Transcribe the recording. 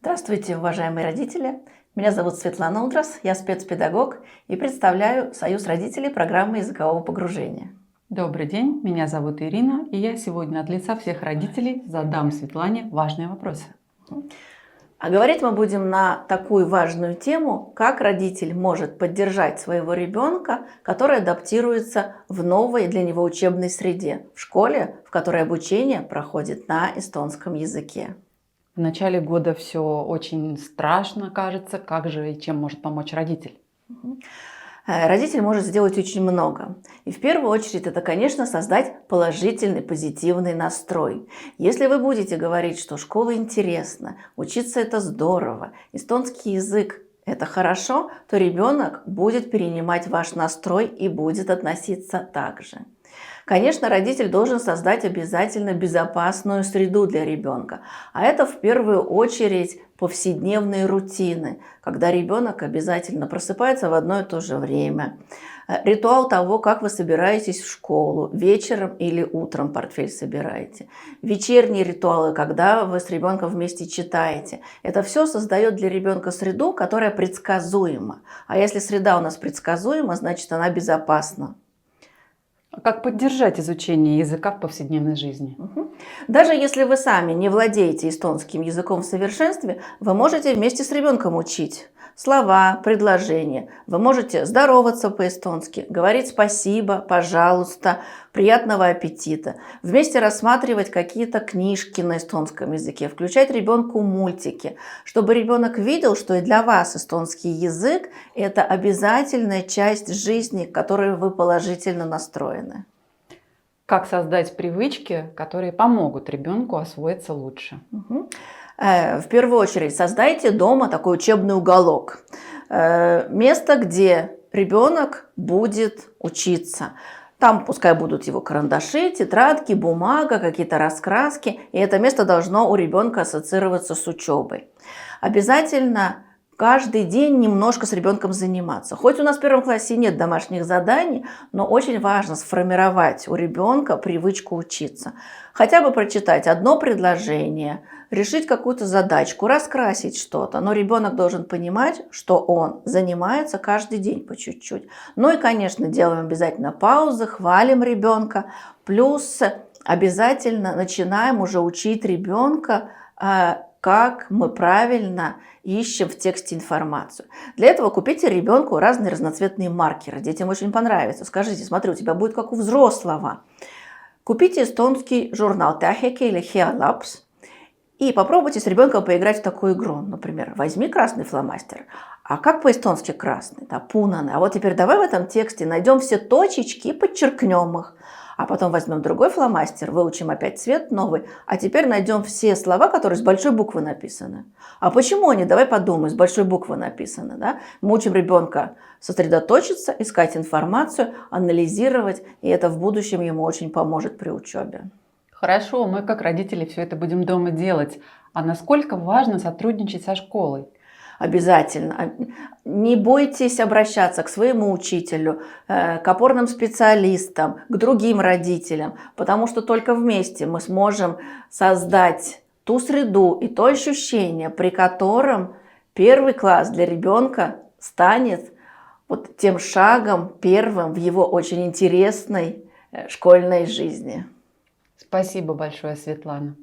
Здравствуйте, уважаемые родители! Меня зовут Светлана Удрас, я спецпедагог и представляю Союз родителей программы языкового погружения. Добрый день, меня зовут Ирина, и я сегодня от лица всех родителей задам Светлане важные вопросы. А говорить мы будем на такую важную тему, как родитель может поддержать своего ребенка, который адаптируется в новой для него учебной среде, в школе, в которой обучение проходит на эстонском языке. В начале года все очень страшно, кажется. Как же и чем может помочь родитель? Родитель может сделать очень много. И в первую очередь это, конечно, создать положительный, позитивный настрой. Если вы будете говорить, что школа интересна, учиться это здорово, эстонский язык это хорошо, то ребенок будет перенимать ваш настрой и будет относиться так же. Конечно, родитель должен создать обязательно безопасную среду для ребенка. А это в первую очередь повседневные рутины, когда ребенок обязательно просыпается в одно и то же время. Ритуал того, как вы собираетесь в школу, вечером или утром портфель собираете. Вечерние ритуалы, когда вы с ребенком вместе читаете. Это все создает для ребенка среду, которая предсказуема. А если среда у нас предсказуема, значит она безопасна. Как поддержать изучение языка в повседневной жизни? Даже если вы сами не владеете эстонским языком в совершенстве, вы можете вместе с ребенком учить слова, предложения. Вы можете здороваться по-эстонски, говорить спасибо, пожалуйста, приятного аппетита. Вместе рассматривать какие-то книжки на эстонском языке, включать ребенку мультики, чтобы ребенок видел, что и для вас эстонский язык – это обязательная часть жизни, к которой вы положительно настроены. Как создать привычки, которые помогут ребенку освоиться лучше? В первую очередь создайте дома такой учебный уголок. Место, где ребенок будет учиться. Там пускай будут его карандаши, тетрадки, бумага, какие-то раскраски. И это место должно у ребенка ассоциироваться с учебой. Обязательно каждый день немножко с ребенком заниматься. Хоть у нас в первом классе нет домашних заданий, но очень важно сформировать у ребенка привычку учиться. Хотя бы прочитать одно предложение, решить какую-то задачку, раскрасить что-то. Но ребенок должен понимать, что он занимается каждый день по чуть-чуть. Ну и, конечно, делаем обязательно паузы, хвалим ребенка. Плюс обязательно начинаем уже учить ребенка, как мы правильно ищем в тексте информацию. Для этого купите ребенку разные разноцветные маркеры. Детям очень понравится. Скажите, смотри, у тебя будет как у взрослого. Купите эстонский журнал Täheke или Hea Laps и попробуйте с ребенком поиграть в такую игру. Например, возьми красный фломастер. А как по-эстонски красный? Да, пунаны. А вот теперь давай в этом тексте найдем все точечки и подчеркнем их. А потом возьмем другой фломастер, выучим опять цвет новый, а теперь найдем все слова, которые с большой буквы написаны. А почему они, давай подумаем, с большой буквы написаны. Да? Мы учим ребенка сосредоточиться, искать информацию, анализировать, и это в будущем ему очень поможет при учебе. Хорошо, мы как родители все это будем дома делать. А насколько важно сотрудничать со школой? Обязательно. Не бойтесь обращаться к своему учителю, к опорным специалистам, к другим родителям, потому что только вместе мы сможем создать ту среду и то ощущение, при котором первый класс для ребенка станет вот тем шагом первым в его очень интересной школьной жизни. Спасибо большое, Светлана.